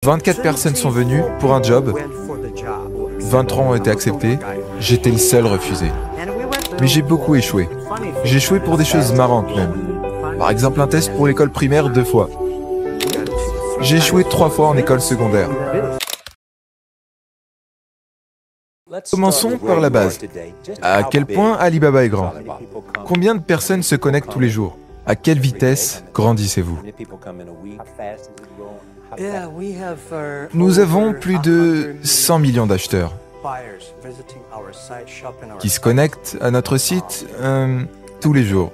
24 personnes sont venues pour un job, 23 ont été acceptées, j'étais le seul refusé. Mais j'ai beaucoup échoué. J'ai échoué pour des choses marrantes même. Par exemple un test pour l'école primaire 2 fois. J'ai échoué 3 fois en école secondaire. Commençons par la base. À quel point Alibaba est grand? Combien de personnes se connectent tous les jours? À quelle vitesse grandissez-vous? Nous avons plus de 100 millions d'acheteurs qui se connectent à notre site tous les jours.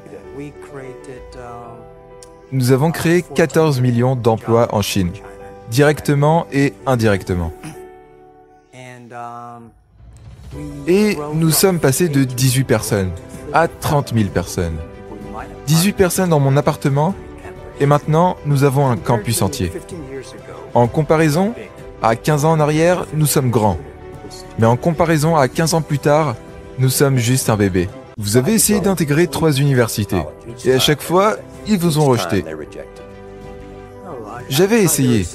Nous avons créé 14 millions d'emplois en Chine, directement et indirectement. Et nous sommes passés de 18 personnes à 30 000 personnes. 18 personnes dans mon appartement, et maintenant, nous avons un campus entier. En comparaison, à 15 ans en arrière, nous sommes grands. Mais en comparaison à 15 ans plus tard, nous sommes juste un bébé. Vous avez essayé d'intégrer 3 universités, et à chaque fois, ils vous ont rejeté. J'avais essayé.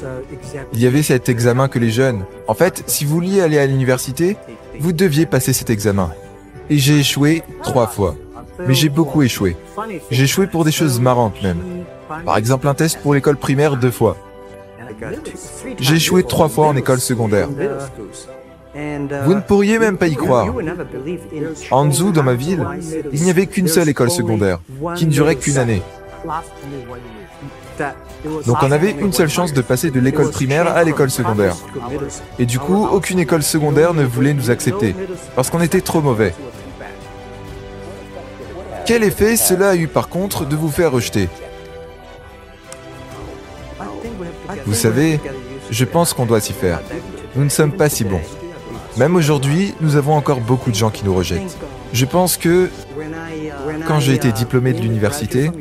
Il y avait cet examen que les jeunes... En fait, si vous vouliez aller à l'université, vous deviez passer cet examen. Et j'ai échoué 3 fois. Mais j'ai beaucoup échoué. J'ai échoué pour des choses marrantes même. Par exemple un test pour l'école primaire 2 fois. J'ai échoué 3 fois en école secondaire. Vous ne pourriez même pas y croire. En Hangzhou, dans ma ville, il n'y avait qu'une seule école secondaire, qui ne durait qu'une année. Donc on avait une seule chance de passer de l'école primaire à l'école secondaire. Et du coup, aucune école secondaire ne voulait nous accepter, parce qu'on était trop mauvais. Quel effet cela a eu par contre de vous faire rejeter? Vous savez, je pense qu'on doit s'y faire. Nous ne sommes pas si bons. Même aujourd'hui, nous avons encore beaucoup de gens qui nous rejettent. Je pense que, quand j'ai été diplômé de l'université,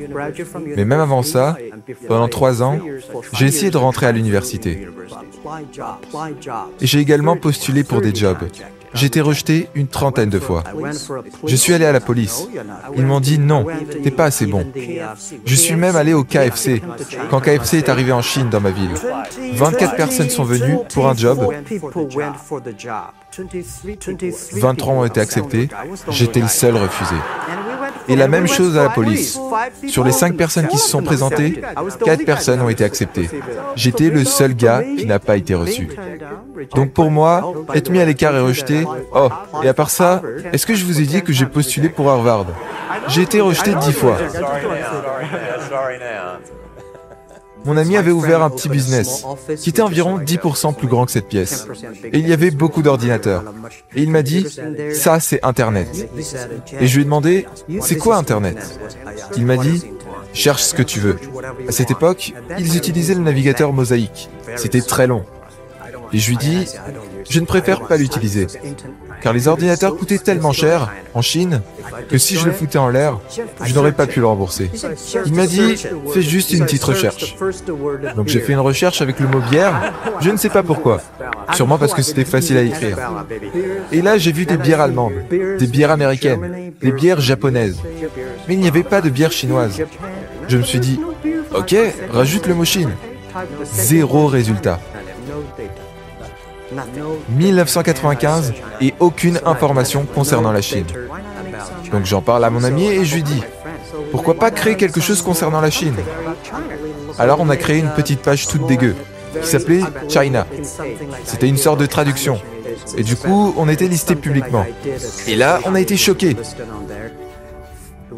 mais même avant ça, pendant 3 ans, j'ai essayé de rentrer à l'université. Et j'ai également postulé pour des jobs. J'ai été rejeté une 30aine de fois. Je suis allé à la police. Ils m'ont dit non, t'es pas assez bon. Je suis même allé au KFC, quand KFC est arrivé en Chine dans ma ville. 24 personnes sont venues pour un job. 23 ont été acceptés, j'étais le seul refusé. Et la même chose à la police. Sur les 5 personnes qui se sont présentées, 4 personnes ont été acceptées. J'étais le seul gars qui n'a pas été reçu. Donc pour moi, être mis à l'écart et rejeté, oh, et à part ça, est-ce que je vous ai dit que j'ai postulé pour Harvard? J'ai été rejeté 10 fois. Mon ami avait ouvert un petit business, qui était environ 10% plus grand que cette pièce. Et il y avait beaucoup d'ordinateurs. Et il m'a dit, ça c'est Internet. Et je lui ai demandé, c'est quoi Internet? Il m'a dit, cherche ce que tu veux. À cette époque, ils utilisaient le navigateur Mosaïque. C'était très long. Et je lui dis, je ne préfère pas l'utiliser, car les ordinateurs coûtaient tellement cher, en Chine, que si je le foutais en l'air, je n'aurais pas pu le rembourser. Il m'a dit, fais juste une petite recherche. Donc j'ai fait une recherche avec le mot bière, je ne sais pas pourquoi, sûrement parce que c'était facile à écrire. Et là j'ai vu des bières allemandes, des bières américaines, des bières japonaises, mais il n'y avait pas de bière chinoise. Je me suis dit, ok, rajoute le mot Chine. 0 résultat. 1995 et aucune information concernant la Chine. Donc j'en parle à mon ami et je lui dis, pourquoi pas créer quelque chose concernant la Chine? Alors on a créé une petite page toute dégueu, qui s'appelait China. C'était une sorte de traduction. Et du coup, on était listé publiquement. Et là, on a été choqués.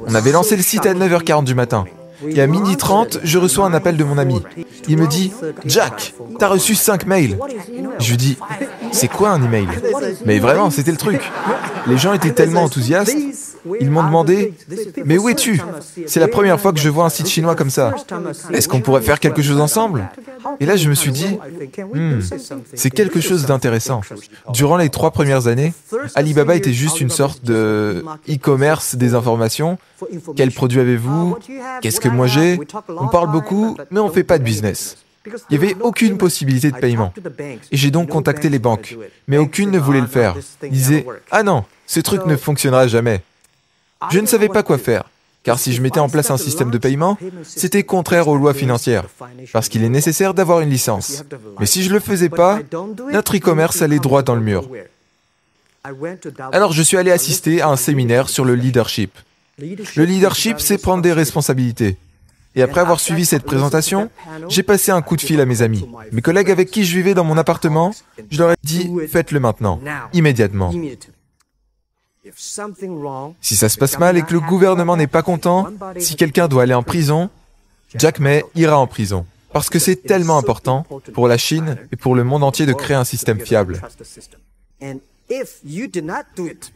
On avait lancé le site à 9h40 du matin. Et à 12h30, je reçois un appel de mon ami. Il me dit « Jack, t'as reçu 5 mails !» Je lui dis « C'est quoi un email ?» Mais vraiment, c'était le truc. Les gens étaient tellement enthousiastes, ils m'ont demandé « Mais où es-tu? C'est la première fois que je vois un site chinois comme ça. Est-ce qu'on pourrait faire quelque chose ensemble ?» Et là, je me suis dit « C'est quelque chose d'intéressant. » Durant les 3 premières années, Alibaba était juste une sorte de e-commerce des informations. Quels produits avez-vous? Qu'est-ce que moi j'ai? On parle beaucoup, mais on ne fait pas de business. Il n'y avait aucune possibilité de paiement. Et j'ai donc contacté les banques, mais aucune ne voulait le faire. Ils disaient « Ah non, ce truc ne fonctionnera jamais. » Je ne savais pas quoi faire. Car si je mettais en place un système de paiement, c'était contraire aux lois financières, parce qu'il est nécessaire d'avoir une licence. Mais si je ne le faisais pas, notre e-commerce allait droit dans le mur. Alors je suis allé assister à un séminaire sur le leadership. Le leadership, c'est prendre des responsabilités. Et après avoir suivi cette présentation, j'ai passé un coup de fil à mes amis. Mes collègues avec qui je vivais dans mon appartement, je leur ai dit « faites-le maintenant, immédiatement ». Si ça se passe mal et que le gouvernement n'est pas content, si quelqu'un doit aller en prison, Jack May ira en prison. Parce que c'est tellement important pour la Chine et pour le monde entier de créer un système fiable.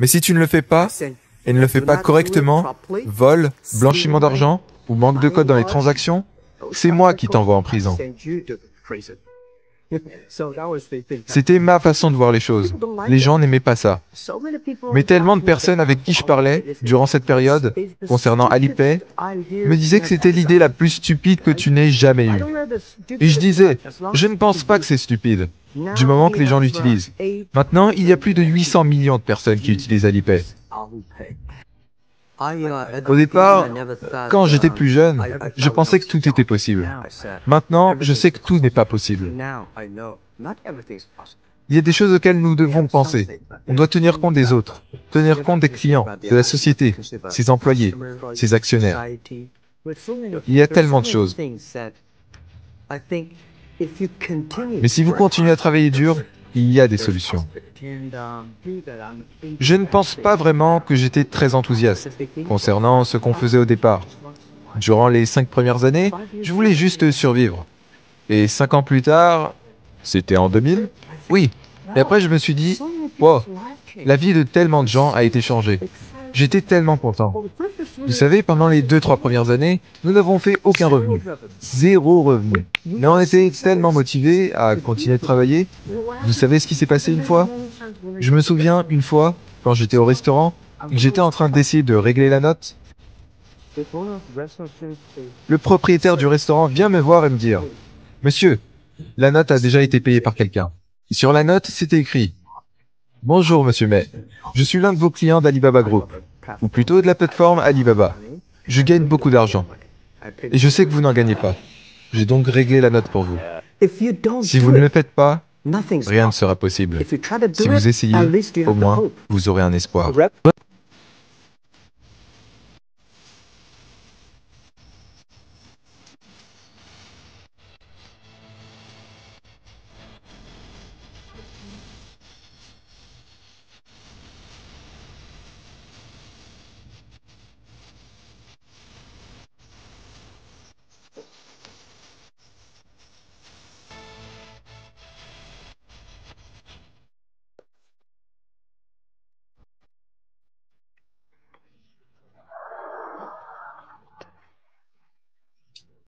Mais si tu ne le fais pas, et ne le fais pas correctement, vol, blanchiment d'argent ou manque de code dans les transactions, c'est moi qui t'envoie en prison. C'était ma façon de voir les choses. Les gens n'aimaient pas ça. Mais tellement de personnes avec qui je parlais durant cette période, concernant Alipay, me disaient que c'était l'idée la plus stupide que tu n'aies jamais eue. Et je disais, je ne pense pas que c'est stupide, du moment que les gens l'utilisent. Maintenant, il y a plus de 800 millions de personnes qui utilisent Alipay. Au départ, quand j'étais plus jeune, je pensais que tout était possible. Maintenant, je sais que tout n'est pas possible. Il y a des choses auxquelles nous devons penser. On doit tenir compte des autres, tenir compte des clients, de la société, ses employés, ses actionnaires. Il y a tellement de choses. Mais si vous continuez à travailler dur, il y a des solutions. Je ne pense pas vraiment que j'étais très enthousiaste concernant ce qu'on faisait au départ. Durant les 5 premières années, je voulais juste survivre. Et 5 ans plus tard, c'était en 2000? Oui. Et après, je me suis dit, wow, la vie de tellement de gens a été changée. J'étais tellement content. Vous savez, pendant les 2-3 premières années, nous n'avons fait aucun revenu. 0 revenu. Mais on était tellement motivés à continuer de travailler. Vous savez ce qui s'est passé une fois? Je me souviens, une fois, quand j'étais au restaurant, j'étais en train d'essayer de régler la note. Le propriétaire du restaurant vient me voir et me dire « Monsieur, la note a déjà été payée par quelqu'un. » Sur la note, c'était écrit « Bonjour, monsieur May. Je suis l'un de vos clients d'Alibaba Group, ou plutôt de la plateforme Alibaba. Je gagne beaucoup d'argent. Et je sais que vous n'en gagnez pas. J'ai donc réglé la note pour vous. Si vous ne le faites pas, rien ne sera possible. Si vous essayez, au moins, vous aurez un espoir. »